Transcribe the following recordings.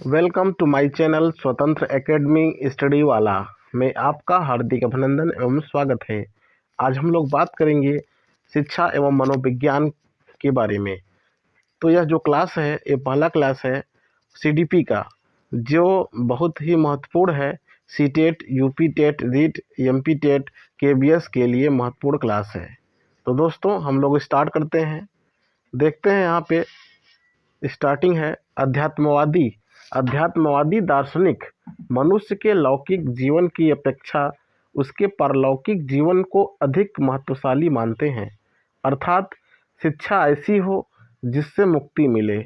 Welcome to my channel स्वतंत्र academy study वाला में आपका हार्दिक अभिनंदन एवं स्वागत है। आज हम लोग बात करेंगे शिक्षा एवं मनोविज्ञान के बारे में। तो यह जो क्लास है ये पहला क्लास है सीडीपी का, जो बहुत ही महत्वपूर्ण है। CTET, UP TET, REET, MP TET, KBS के लिए महत्वपूर्ण क्लास है। तो दोस्तों हम लोग स्टार्ट करते हैं। देखते हैं यहाँ पे स्टार्टिंग है अध्यात्मवादी दार्शनिक मनुष्य के लौकिक जीवन की अपेक्षा उसके पारलौकिक जीवन को अधिक महत्वशाली मानते हैं। अर्थात शिक्षा ऐसी हो जिससे मुक्ति मिले।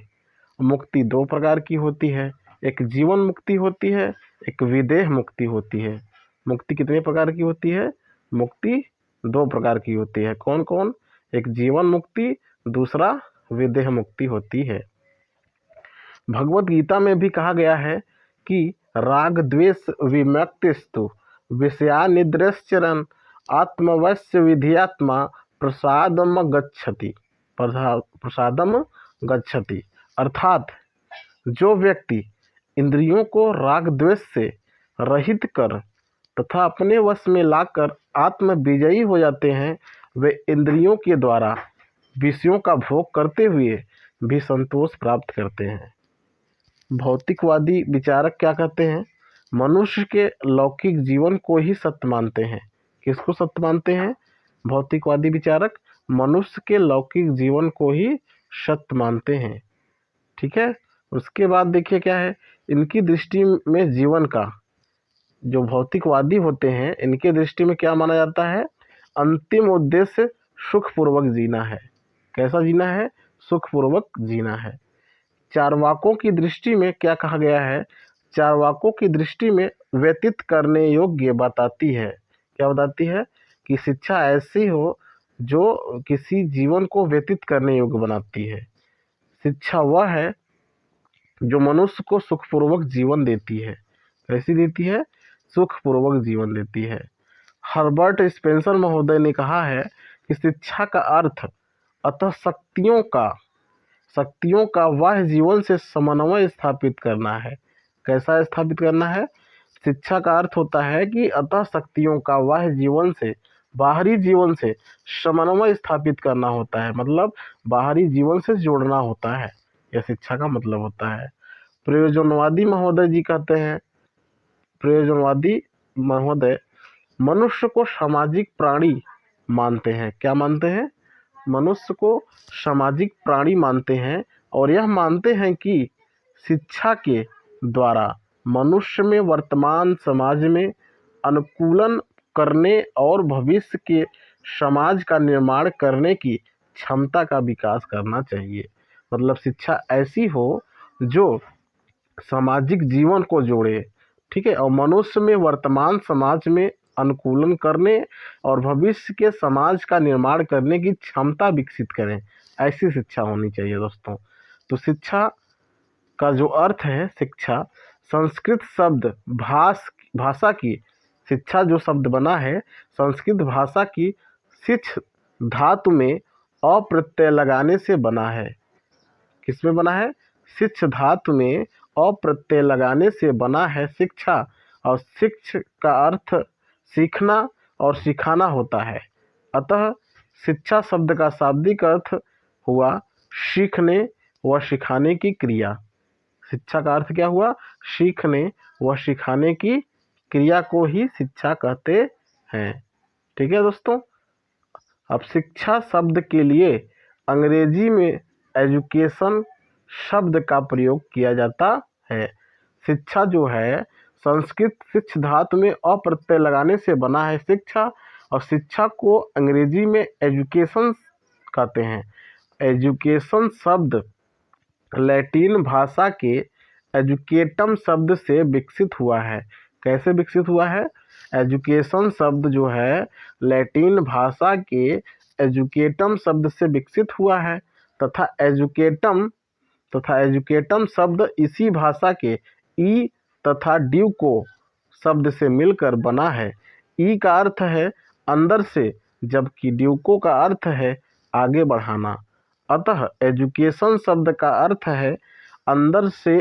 मुक्ति दो प्रकार की होती है, एक जीवन मुक्ति होती है, एक विदेह मुक्ति होती है। मुक्ति कितने प्रकार की होती है? मुक्ति दो प्रकार की होती है। कौन कौन? एक जीवन मुक्ति, दूसरा विदेह मुक्ति होती है। भगवत गीता में भी कहा गया है कि राग द्वेष विमुक्तिस्तु विषयानिद्रश्चरन् आत्मवश्य विधियात्मा प्रसादम गच्छति। अर्थात जो व्यक्ति इंद्रियों को राग द्वेष से रहित कर तथा अपने वश में लाकर आत्म विजयी हो जाते हैं, वे इंद्रियों के द्वारा विषयों का भोग करते हुए भी संतोष प्राप्त करते हैं। भौतिकवादी विचारक क्या कहते हैं? मनुष्य के लौकिक जीवन को ही सत्य मानते हैं। किसको सत्य मानते हैं? भौतिकवादी विचारक मनुष्य के लौकिक जीवन को ही सत्य मानते हैं। ठीक है। उसके बाद देखिए क्या है, इनकी दृष्टि में जीवन का, जो भौतिकवादी होते हैं इनके दृष्टि में क्या माना जाता है? अंतिम उद्देश्य सुखपूर्वक जीना है। कैसा जीना है? सुखपूर्वक जीना है। चारवाकों की दृष्टि में क्या कहा गया है? चारवाकों की दृष्टि में व्यतीत करने योग्य बताती है। क्या बताती है? कि शिक्षा ऐसी हो जो किसी जीवन को व्यतीत करने योग्य बनाती है। शिक्षा वह है जो मनुष्य को सुखपूर्वक जीवन देती है। कैसी देती है? सुखपूर्वक जीवन देती है। हर्बर्ट स्पेंसर महोदय ने कहा है कि शिक्षा का अर्थ अतः शक्तियों का बाह्य जीवन से समन्वय स्थापित करना है। कैसा स्थापित करना है? शिक्षा का अर्थ होता है कि अतः शक्तियों का बाहरी जीवन से समन्वय स्थापित करना होता है, मतलब बाहरी जीवन से जोड़ना होता है। यह शिक्षा का मतलब होता है। प्रयोजनवादी महोदय जी कहते हैं, प्रयोजनवादी महोदय मनुष्य को सामाजिक प्राणी मानते हैं। क्या मानते हैं? मनुष्य को सामाजिक प्राणी मानते हैं और यह मानते हैं कि शिक्षा के द्वारा मनुष्य में वर्तमान समाज में अनुकूलन करने और भविष्य के समाज का निर्माण करने की क्षमता का विकास करना चाहिए। मतलब शिक्षा ऐसी हो जो सामाजिक जीवन को जोड़े, ठीक है, और मनुष्य में वर्तमान समाज में अनुकूलन करने और भविष्य के समाज का निर्माण करने की क्षमता विकसित करें। ऐसी शिक्षा होनी चाहिए दोस्तों। तो शिक्षा का जो अर्थ है, शिक्षा संस्कृत शब्द भाषा की, शिक्षा जो शब्द बना है संस्कृत भाषा की शिक्ष धातु में अप्रत्यय लगाने से बना है। किसमें बना है? शिक्ष धातु में अप्रत्यय लगाने से बना है शिक्षा। और शिक्ष का अर्थ सीखना और सिखाना होता है। अतः शिक्षा शब्द का शाब्दिक अर्थ हुआ सीखने व सिखाने की क्रिया। शिक्षा का अर्थ क्या हुआ? सीखने व सिखाने की क्रिया को ही शिक्षा कहते हैं। ठीक है दोस्तों। अब शिक्षा शब्द के लिए अंग्रेजी में एजुकेशन शब्द का प्रयोग किया जाता है। शिक्षा जो है संस्कृत शिक्ष धातु में अप्रत्यय लगाने से बना है शिक्षा, और शिक्षा को अंग्रेजी में एजुकेशन कहते हैं। एजुकेशन शब्द लैटिन भाषा के एजुकेटम शब्द से विकसित हुआ है। कैसे विकसित हुआ है? एजुकेशन शब्द जो है लैटिन भाषा के एजुकेटम शब्द से विकसित हुआ है तथा एजुकेटम शब्द इसी भाषा के ई तथा ड्यूको शब्द से मिलकर बना है। ई का अर्थ है अंदर से, जबकि ड्यूको का अर्थ है आगे बढ़ाना। अतः एजुकेशन शब्द का अर्थ है अंदर से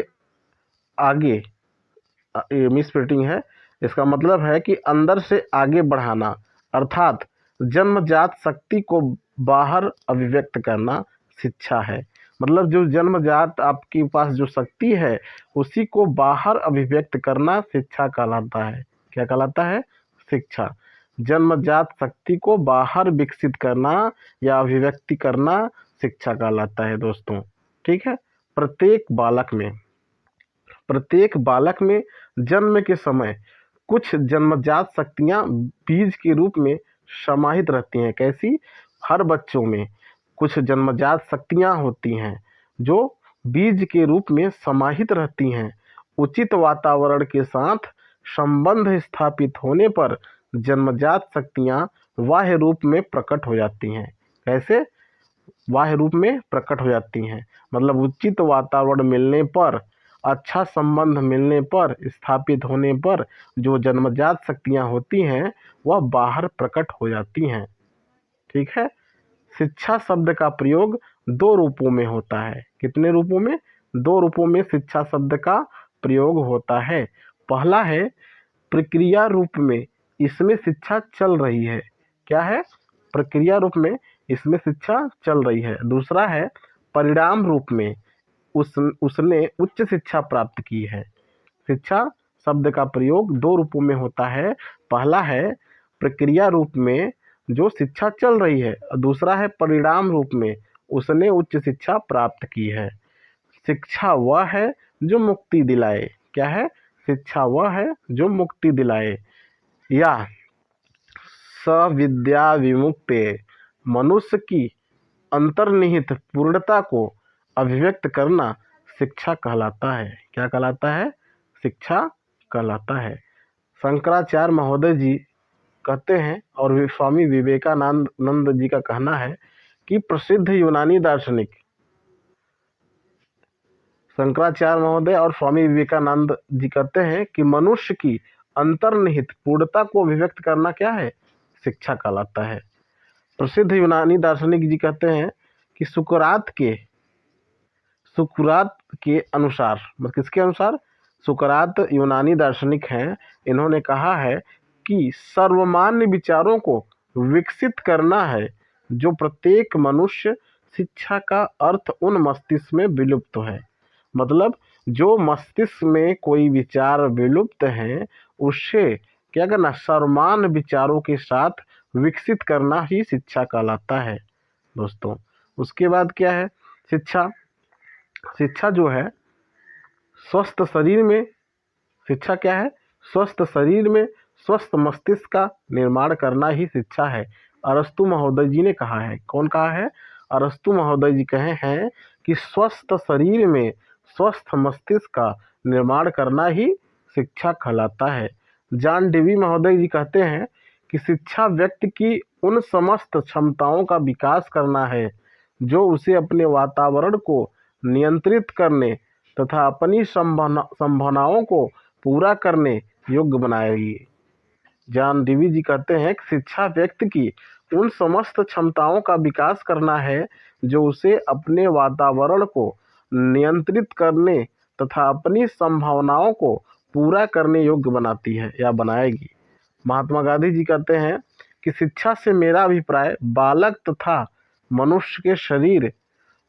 आगे, ये मिस प्रिंटिंग है। इसका मतलब है कि अंदर से आगे बढ़ाना, अर्थात जन्मजात शक्ति को बाहर अभिव्यक्त करना शिक्षा है। मतलब जो जन्मजात आपके पास जो शक्ति है उसी को बाहर अभिव्यक्त करना शिक्षा कहलाता है। क्या कहलाता है? शिक्षा। जन्मजात शक्ति को बाहर विकसित करना या अभिव्यक्ति करना शिक्षा कहलाता है दोस्तों। ठीक है। प्रत्येक बालक में जन्म के समय कुछ जन्मजात शक्तियाँ बीज के रूप में समाहित रहती हैं। कैसी? हर बच्चों में कुछ जन्मजात शक्तियाँ होती हैं जो बीज के रूप में समाहित रहती हैं। उचित वातावरण के साथ संबंध स्थापित होने पर जन्मजात शक्तियाँ बाह्य रूप में प्रकट हो जाती हैं। कैसे? बाह्य रूप में प्रकट हो जाती हैं। मतलब उचित वातावरण मिलने पर, अच्छा संबंध मिलने पर, स्थापित होने पर जो जन्मजात शक्तियाँ होती हैं वह बाहर प्रकट हो जाती हैं। ठीक है। शिक्षा शब्द का प्रयोग दो रूपों में होता है। कितने रूपों में? दो रूपों में शिक्षा शब्द का प्रयोग होता है। पहला है प्रक्रिया रूप में, इसमें शिक्षा चल रही है। क्या है? प्रक्रिया रूप में, इसमें शिक्षा चल रही है। दूसरा है परिणाम रूप में, उसने उच्च शिक्षा प्राप्त की है। शिक्षा शब्द का प्रयोग दो रूपों में होता है। पहला है प्रक्रिया रूप में जो शिक्षा चल रही है, और दूसरा है परिणाम रूप में, उसने उच्च शिक्षा प्राप्त की है। शिक्षा वह है जो मुक्ति दिलाए। क्या है? शिक्षा वह है जो मुक्ति दिलाए। या सविद्या विमुक्ते, मनुष्य की अंतर्निहित पूर्णता को अभिव्यक्त करना शिक्षा कहलाता है। क्या कहलाता है? शिक्षा कहलाता है। शंकराचार्य महोदय जी कहते हैं और स्वामी विवेकानंद जी का कहना है कि प्रसिद्ध यूनानी दार्शनिक शंकराचार्य महोदय और स्वामी विवेकानंद जी कहते हैं कि मनुष्य की अंतर्निहित पूर्णता को अभिव्यक्त करना क्या है? शिक्षा कहलाता है। प्रसिद्ध यूनानी दार्शनिक जी कहते हैं कि सुकरात के अनुसार, मतलब किसके अनुसार? सुकरात यूनानी दार्शनिक हैं। इन्होंने कहा है कि सर्वमान्य विचारों को विकसित करना है जो प्रत्येक मनुष्य शिक्षा का अर्थ उन मस्तिष्क में विलुप्त है। मतलब जो मस्तिष्क में कोई विचार विलुप्त हैं उसे क्या करना? सर्वमान्य विचारों के साथ विकसित करना ही शिक्षा कहलाता है दोस्तों। उसके बाद क्या है? शिक्षा जो है स्वस्थ शरीर में, शिक्षा क्या है? स्वस्थ शरीर में स्वस्थ मस्तिष्क का निर्माण करना ही शिक्षा है। अरस्तु महोदय जी ने कहा है। कौन कहा है? अरस्तु महोदय जी कहे हैं कि स्वस्थ शरीर में स्वस्थ मस्तिष्क का निर्माण करना ही शिक्षा कहलाता है। जॉन डेवी महोदय जी कहते हैं कि शिक्षा व्यक्ति की उन समस्त क्षमताओं का विकास करना है जो उसे अपने वातावरण को नियंत्रित करने तथा अपनी संभावनाओं को पूरा करने योग्य बनाएगी। जॉन डेवी जी कहते हैं कि शिक्षा व्यक्ति की उन समस्त क्षमताओं का विकास करना है जो उसे अपने वातावरण को नियंत्रित करने तथा अपनी संभावनाओं को पूरा करने योग्य बनाती है या बनाएगी। महात्मा गांधी जी कहते हैं कि शिक्षा से मेरा अभिप्राय बालक तथा मनुष्य के शरीर,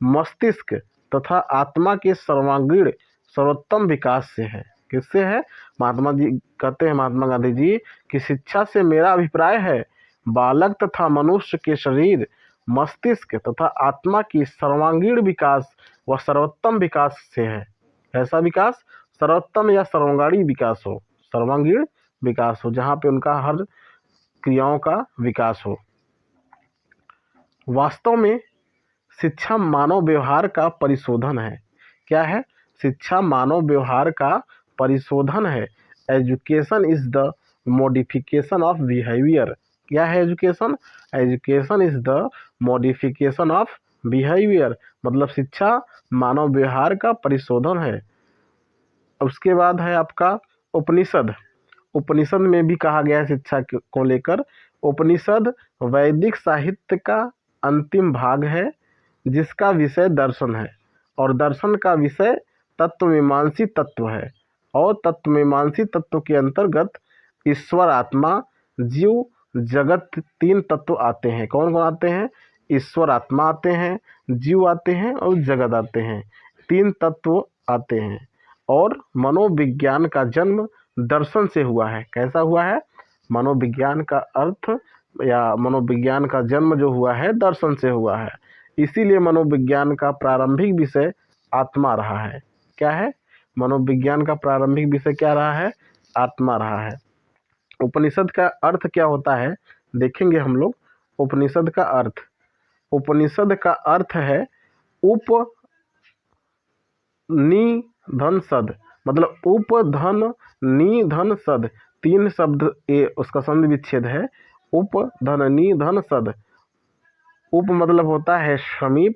मस्तिष्क तथा आत्मा के सर्वांगीण सर्वोत्तम विकास से है। किससे है? महात्मा गांधी जी कि शिक्षा से मेरा अभिप्राय है बालक तथा मनुष्य के शरीर, मस्तिष्क तथा आत्मा की सर्वांगीण विकास व सर्वोत्तम विकास से है। ऐसा विकास सर्वोत्तम या सर्वांगीण विकास हो, सर्वांगीण विकास हो, जहाँ पे उनका हर क्रियाओं का विकास हो। वास्तव में शिक्षा मानव व्यवहार का परिशोधन है। क्या है? शिक्षा मानव व्यवहार का परिशोधन है। Education is the modification of behaviour. क्या है education? Education is the modification of behaviour. मतलब शिक्षा मानव व्यवहार का परिशोधन है। उसके बाद है आपका उपनिषद। उपनिषद में भी कहा गया है शिक्षा को लेकर। उपनिषद वैदिक साहित्य का अंतिम भाग है जिसका विषय दर्शन है और दर्शन का विषय तत्वमीमांसी तत्व है। और तत्वमीमांसी तत्व के अंतर्गत ईश्वर, आत्मा, जीव, जगत, तीन तत्व आते हैं। कौन कौन आते हैं? ईश्वर, आत्मा आते हैं, जीव आते हैं और जगत आते हैं। तीन तत्व आते हैं। और मनोविज्ञान का जन्म दर्शन से हुआ है। कैसा हुआ है? मनोविज्ञान का अर्थ या मनोविज्ञान का जन्म जो हुआ है दर्शन से हुआ है। इसीलिए मनोविज्ञान का प्रारंभिक विषय आत्मा रहा है। क्या है? मनोविज्ञान का प्रारंभिक विषय क्या रहा है? आत्मा रहा है। उपनिषद का अर्थ क्या होता है देखेंगे हम लोग। उपनिषद का अर्थ, उपनिषद का अर्थ है उप नि धन सद, मतलब उप धन नि धन सद, तीन शब्द ये उसका संधि विच्छेद है। उप धन नि धन सद। उप मतलब होता है समीप,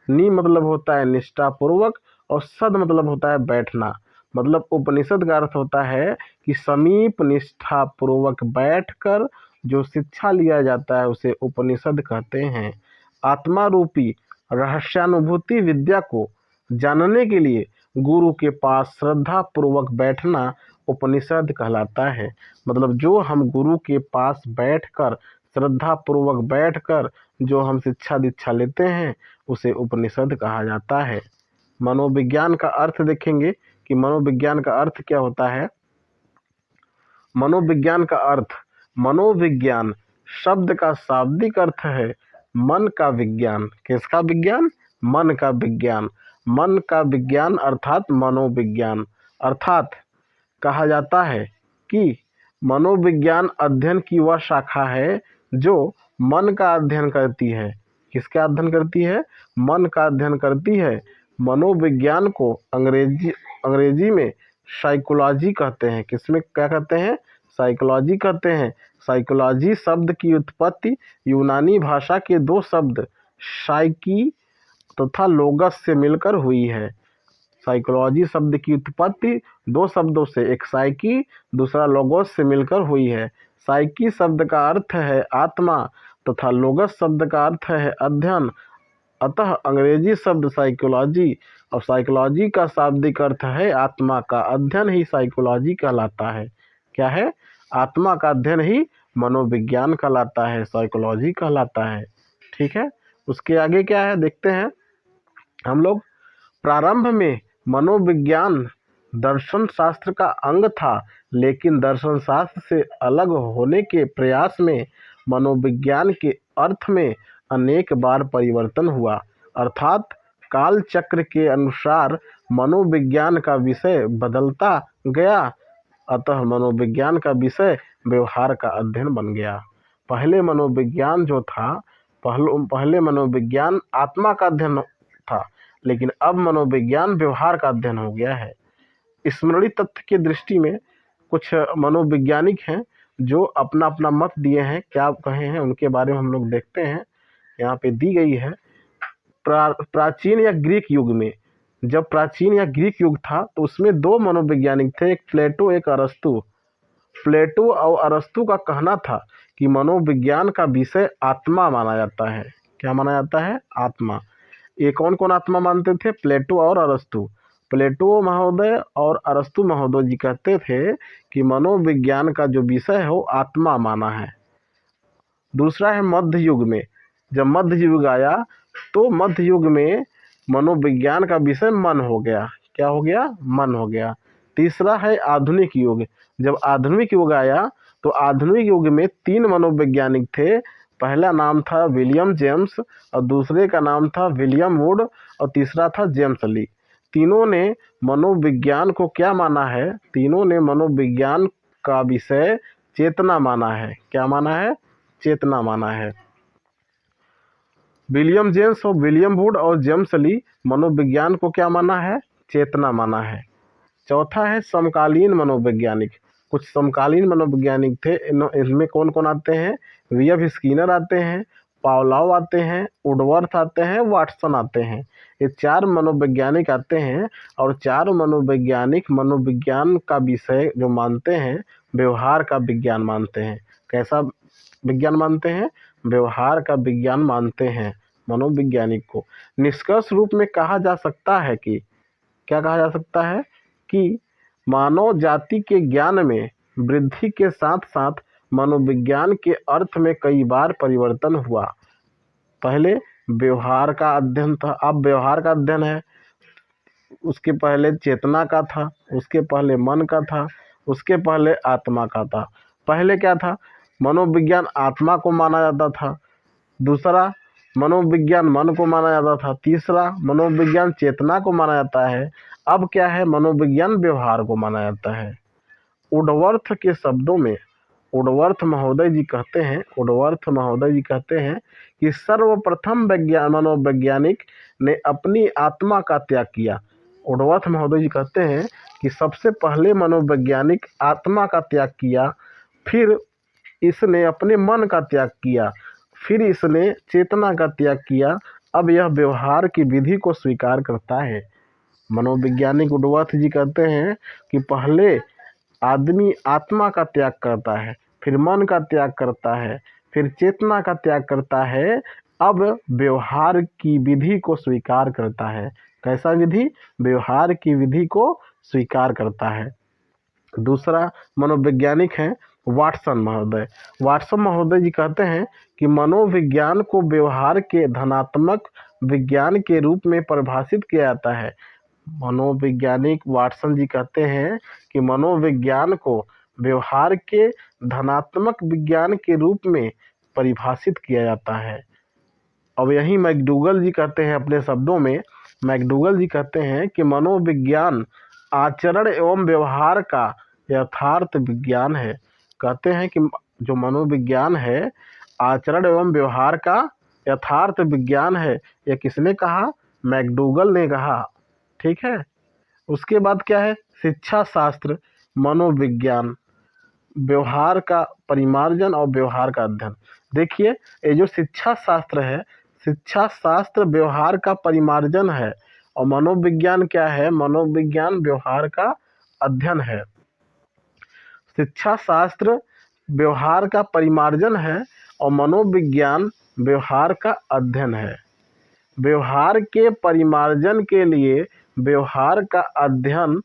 नि मतलब होता है निष्ठापूर्वक और सद मतलब होता है बैठना। मतलब उपनिषद का अर्थ होता है कि समीप निष्ठापूर्वक बैठकर जो शिक्षा लिया जाता है उसे उपनिषद कहते हैं। आत्मा रूपी रहस्यानुभूति विद्या को जानने के लिए गुरु के पास श्रद्धा पूर्वक बैठना उपनिषद कहलाता है। मतलब जो हम गुरु के पास बैठकर, श्रद्धा पूर्वक बैठकर जो हम शिक्षा दीक्षा लेते हैं उसे उपनिषद कहा जाता है। मनोविज्ञान का अर्थ देखेंगे कि मनोविज्ञान का अर्थ क्या होता है। मनोविज्ञान का अर्थ, मनोविज्ञान शब्द का शाब्दिक अर्थ है मन का विज्ञान। किसका विज्ञान? मन का विज्ञान। मन का विज्ञान अर्थात मनोविज्ञान। अर्थात कहा जाता है कि मनोविज्ञान अध्ययन की वह शाखा है जो मन का अध्ययन करती है। किसका अध्ययन करती है? मन का अध्ययन करती है। मनोविज्ञान को अंग्रेजी में साइकोलॉजी कहते हैं। किसमें क्या कहते हैं? साइकोलॉजी कहते हैं। साइकोलॉजी शब्द की उत्पत्ति यूनानी भाषा के दो शब्द साइकी तथा लोगस से मिलकर हुई है। साइकोलॉजी शब्द की उत्पत्ति दो शब्दों से, एक साइकी दूसरा लोगोस से मिलकर हुई है। साइकी शब्द का अर्थ है आत्मा तथा लोगस शब्द का अर्थ है अध्ययन। अतः अंग्रेजी शब्द साइकोलॉजी और साइकोलॉजी का शाब्दिक अर्थ है आत्मा का अध्ययन ही साइकोलॉजी कहलाता है। क्या है? आत्मा का अध्ययन ही मनोविज्ञान कहलाता है, साइकोलॉजी कहलाता है। ठीक है, उसके आगे क्या है देखते हैं हम लोग। प्रारंभ में मनोविज्ञान दर्शन शास्त्र का अंग था, लेकिन दर्शन शास्त्र से अलग होने के प्रयास में मनोविज्ञान के अर्थ में अनेक बार परिवर्तन हुआ। अर्थात काल चक्र के अनुसार मनोविज्ञान का विषय बदलता गया। अतः मनोविज्ञान का विषय व्यवहार का अध्ययन बन गया। पहले मनोविज्ञान जो था, पहले मनोविज्ञान आत्मा का अध्ययन था, लेकिन अब मनोविज्ञान व्यवहार का अध्ययन हो गया है। स्मृति तथ्य की दृष्टि में कुछ मनोवैज्ञानिक हैं जो अपना अपना मत दिए हैं। क्या कहे हैं उनके बारे में हम लोग देखते हैं। यहाँ पे दी गई है। प्राचीन या ग्रीक युग में, जब प्राचीन या ग्रीक युग था तो उसमें दो मनोवैज्ञानिक थे, एक प्लेटो एक अरस्तु। प्लेटो और अरस्तु का कहना था कि मनोविज्ञान का विषय आत्मा माना जाता है। क्या माना जाता है? आत्मा। ये कौन कौन आत्मा मानते थे? प्लेटो और अरस्तु। प्लेटो महोदय और अरस्तु महोदय जी कहते थे कि मनोविज्ञान का जो विषय है वो आत्मा माना है। दूसरा है मध्य युग में। जब मध्य युग आया तो मध्य युग में मनोविज्ञान का विषय मन हो गया। क्या हो गया? मन हो गया। तीसरा है आधुनिक युग। जब आधुनिक युग आया तो आधुनिक युग में तीन मनोवैज्ञानिक थे। पहला नाम था विलियम जेम्स और दूसरे का नाम था विलियम वुड और तीसरा था जेम्स ली। तीनों ने मनोविज्ञान को क्या माना है? तीनों ने मनोविज्ञान का विषय चेतना माना है। क्या माना है? चेतना माना है। विलियम जेम्स और विलियम वुड और जेम्स ली मनोविज्ञान को क्या माना है? चेतना माना है। चौथा है समकालीन मनोवैज्ञानिक। कुछ समकालीन मनोवैज्ञानिक थे। इनमें कौन कौन आते हैं? वी.एफ. स्किनर आते हैं, पावलोव आते हैं, वुडवर्थ आते हैं, वाटसन आते हैं। ये चार मनोवैज्ञानिक आते हैं और चार मनोवैज्ञानिक मनोविज्ञान का विषय जो मानते हैं व्यवहार का विज्ञान मानते हैं। कैसा विज्ञान मानते हैं? व्यवहार का विज्ञान मानते हैं मनोवैज्ञानिक को। निष्कर्ष रूप में कहा जा सकता है कि क्या कहा जा सकता है कि मानव जाति के ज्ञान में वृद्धि के साथ साथ मनोविज्ञान के अर्थ में कई बार परिवर्तन हुआ। पहले व्यवहार का अध्ययन था, अब व्यवहार का अध्ययन है। उसके पहले चेतना का था, उसके पहले मन का था, उसके पहले आत्मा का था। पहले क्या था? मनोविज्ञान आत्मा को माना जाता था। दूसरा, मनोविज्ञान मन को माना जाता था। तीसरा, मनोविज्ञान चेतना को माना जाता है। अब क्या है? मनोविज्ञान व्यवहार को माना जाता है। वुडवर्थ के शब्दों में वुडवर्थ महोदय जी कहते हैं कि सर्वप्रथम मनोवैज्ञानिक ने अपनी आत्मा का त्याग किया। वुडवर्थ महोदय जी कहते हैं कि सबसे पहले मनोवैज्ञानिक आत्मा का त्याग किया, फिर इसने अपने मन का त्याग किया, फिर इसने चेतना का त्याग किया। अब यह व्यवहार की विधि को स्वीकार करता है। मनोवैज्ञानिक वुडवर्थ जी कहते हैं कि पहले आदमी आत्मा का त्याग करता है, फिर मन का त्याग करता है, फिर चेतना का त्याग करता है, अब व्यवहार की विधि को स्वीकार करता है। कैसा विधि? व्यवहार की विधि को स्वीकार करता है। दूसरा मनोवैज्ञानिक हैं वाटसन महोदय। वाटसन महोदय जी कहते हैं कि मनोविज्ञान को व्यवहार के धनात्मक विज्ञान के रूप में परिभाषित किया जाता है। मनोवैज्ञानिक वाटसन जी कहते हैं कि मनोविज्ञान को व्यवहार के धनात्मक विज्ञान के रूप में परिभाषित किया जाता है। अब यही मैकडूगल जी कहते हैं अपने शब्दों में, मैकडूगल जी कहते हैं कि मनोविज्ञान आचरण एवं व्यवहार का यथार्थ विज्ञान है। कहते हैं कि जो मनोविज्ञान है आचरण एवं व्यवहार का यथार्थ विज्ञान है। यह किसने कहा? मैकडूगल ने कहा। ठीक है। उसके बाद क्या है? शिक्षा शास्त्र, मनोविज्ञान, व्यवहार का परिमार्जन और व्यवहार का अध्ययन। देखिए, ये जो शिक्षा शास्त्र है, शिक्षा शास्त्र व्यवहार का परिमार्जन है, और मनोविज्ञान क्या है? मनोविज्ञान व्यवहार का अध्ययन है। शिक्षा शास्त्र व्यवहार का परिमार्जन है और मनोविज्ञान व्यवहार का अध्ययन है। व्यवहार के परिमार्जन के लिए व्यवहार का अध्ययन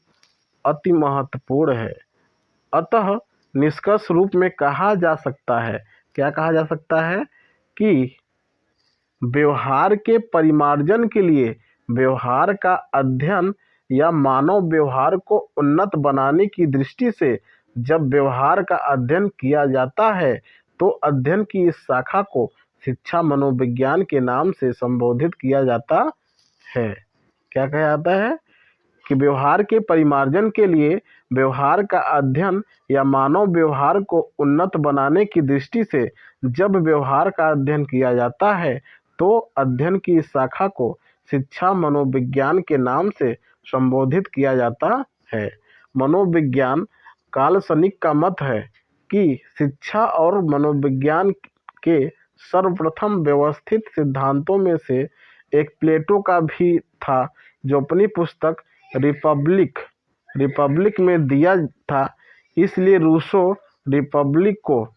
अति महत्वपूर्ण है। अतः निष्कर्ष रूप में कहा जा सकता है, क्या कहा जा सकता है? कि व्यवहार के परिमार्जन के लिए व्यवहार का अध्ययन या मानव व्यवहार को उन्नत बनाने की दृष्टि से जब व्यवहार का अध्ययन किया जाता है तो अध्ययन की इस शाखा को शिक्षा मनोविज्ञान के नाम से संबोधित किया जाता है। क्या कहा जाता है? कि व्यवहार के परिमार्जन के लिए व्यवहार का अध्ययन या मानव व्यवहार को उन्नत बनाने की दृष्टि से जब व्यवहार का अध्ययन किया जाता है तो अध्ययन की इस शाखा को शिक्षा मनोविज्ञान के नाम से संबोधित किया जाता है। मनोविज्ञान काल्पनिक का मत है कि शिक्षा और मनोविज्ञान के सर्वप्रथम व्यवस्थित सिद्धांतों में से एक प्लेटो का भी था, जो अपनी पुस्तक रिपब्लिक में दिया था। इसलिए रूसो रिपब्लिक को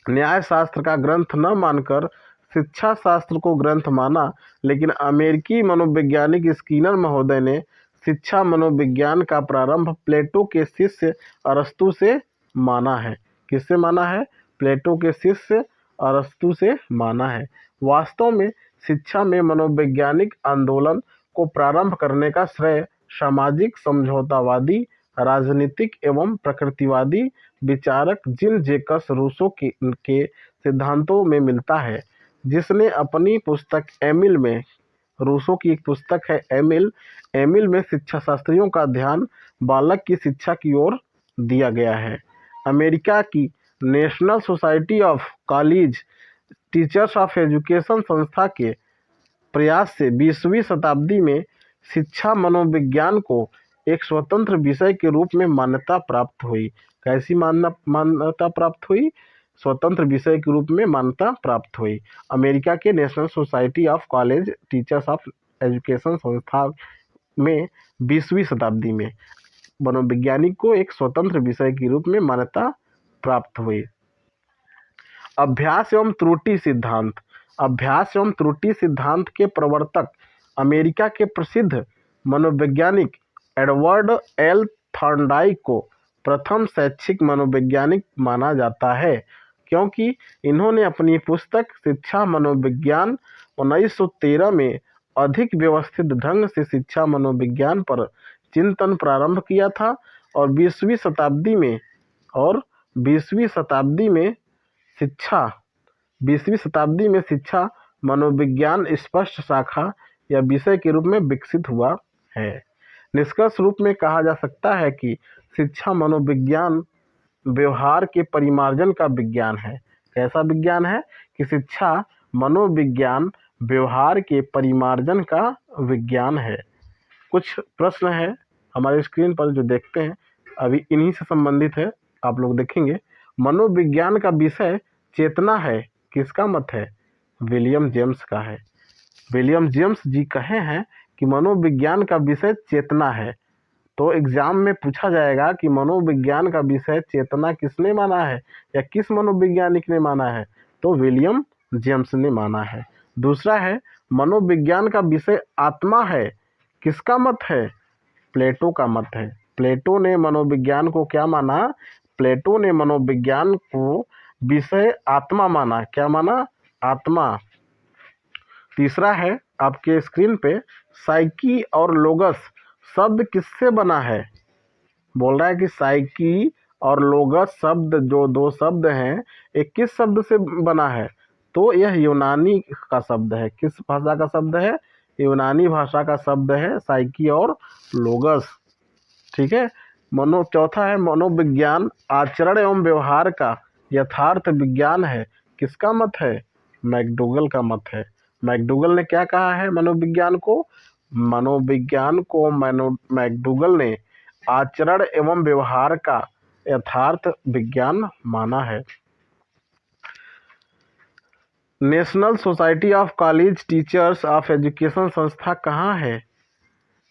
न्यायशास्त्र का ग्रंथ न मानकर शिक्षा शास्त्र को ग्रंथ माना, लेकिन अमेरिकी मनोवैज्ञानिक स्किनर महोदय ने शिक्षा मनोविज्ञान का प्रारंभ प्लेटो के शिष्य अरस्तु से माना है। किससे माना है? प्लेटो के शिष्य अरस्तु से माना है। वास्तव में शिक्षा में मनोवैज्ञानिक आंदोलन को प्रारंभ करने का श्रेय सामाजिक समझौतावादी, राजनीतिक एवं प्रकृतिवादी विचारक जीन जैकस रूसो के सिद्धांतों में मिलता है, जिसने अपनी पुस्तक एमिल में, रूसो की एक पुस्तक है एमिल में शिक्षा शास्त्रियों का ध्यान बालक की शिक्षा की ओर दिया गया है। अमेरिका की national society of college teachers of education संस्था के प्रयास से 20वीं शताब्दी में शिक्षा मनोविज्ञान को एक स्वतंत्र विषय के रूप में मान्यता प्राप्त हुई। कैसी मान्यता प्राप्त हुई? स्वतंत्र विषय के रूप में मान्यता प्राप्त हुई। अमेरिका के national society of college teachers of education संस्था में 20वीं शताब्दी में मनोविज्ञानिक को एक स्वतंत्र विषय के रूप में मान्यता प्राप्त हुई। अभ्यास एवं त्रुटि सिद्धांत। अभ्यास एवं त्रुटि सिद्धांत के प्रवर्तक अमेरिका के प्रसिद्ध मनोवैज्ञानिक एडवर्ड एल थॉर्नडाइक को प्रथम शैक्षिक मनोवैज्ञानिक माना जाता है, क्योंकि इन्होंने अपनी पुस्तक शिक्षा मनोविज्ञान 1913 में अधिक व्यवस्थित ढंग से शिक्षा मनोविज्ञान पर चिंतन प्रारंभ किया था और 20वीं शताब्दी में और 20वीं शताब्दी में शिक्षा 20वीं शताब्दी में शिक्षा मनोविज्ञान स्पष्ट शाखा या विषय के रूप में विकसित हुआ है। निष्कर्ष रूप में कहा जा सकता है कि शिक्षा मनोविज्ञान व्यवहार के परिमार्जन का विज्ञान है। कैसा विज्ञान है कि शिक्षा मनोविज्ञान व्यवहार के परिमार्जन का विज्ञान है। कुछ प्रश्न है हमारे स्क्रीन पर जो देखते हैं, अभी इन्हीं से संबंधित है, आप लोग देखेंगे। मनोविज्ञान का विषय चेतना है, किसका मत है? विलियम जेम्स का है। विलियम जेम्स जी कहे हैं कि मनोविज्ञान का विषय चेतना है। तो एग्जाम में पूछा जाएगा कि मनोविज्ञान का विषय चेतना किसने माना है या किस मनोवैज्ञानिक ने माना है, तो विलियम जेम्स ने माना है। दूसरा है मनोविज्ञान का विषय आत्मा है, किसका मत है? प्लेटो का मत है। प्लेटो ने मनोविज्ञान को क्या माना? प्लेटो ने मनोविज्ञान को विषय आत्मा माना। क्या माना? आत्मा। तीसरा है आपके स्क्रीन पे, साइकी और लोगस शब्द किससे बना है? बोल रहा है कि साइकी और लोगस शब्द, जो दो शब्द हैं, एक किस शब्द से बना है? तो यह यूनानी का शब्द है। किस भाषा का शब्द है? यूनानी भाषा का शब्द है साइकी और लोगस। ठीक है। चौथा है मनोविज्ञान आचरण एवं व्यवहार का यथार्थ विज्ञान है, किसका मत है? मैकडूगल का मत है। मैकडूगल ने क्या कहा है मनोविज्ञान को? मैकडूगल ने आचरण एवं व्यवहार का यथार्थ विज्ञान माना है। National society of college teachers of education संस्था कहाँ है?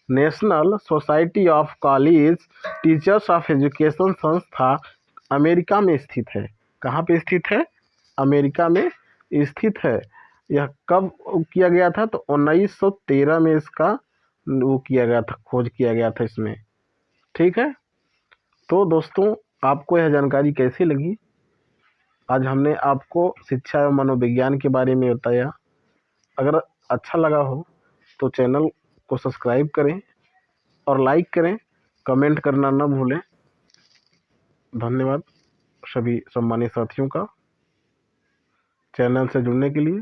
National society of college teachers of education संस्था अमेरिका में स्थित है। कहाँ पे स्थित है? अमेरिका में स्थित है। यह कब किया गया था? तो 1913 में इसका वो किया गया था, खोज किया गया था इसमें। ठीक है। तो दोस्तों, आपको यह जानकारी कैसी लगी? आज हमने आपको शिक्षा एवं मनोविज्ञान के बारे में बताया। अगर अच्छा लगा हो तो चैनल को सब्सक्राइब करें और लाइक करें, कमेंट करना न भूलें। धन्यवाद सभी सम्मानित साथियों का चैनल से जुड़ने के लिए।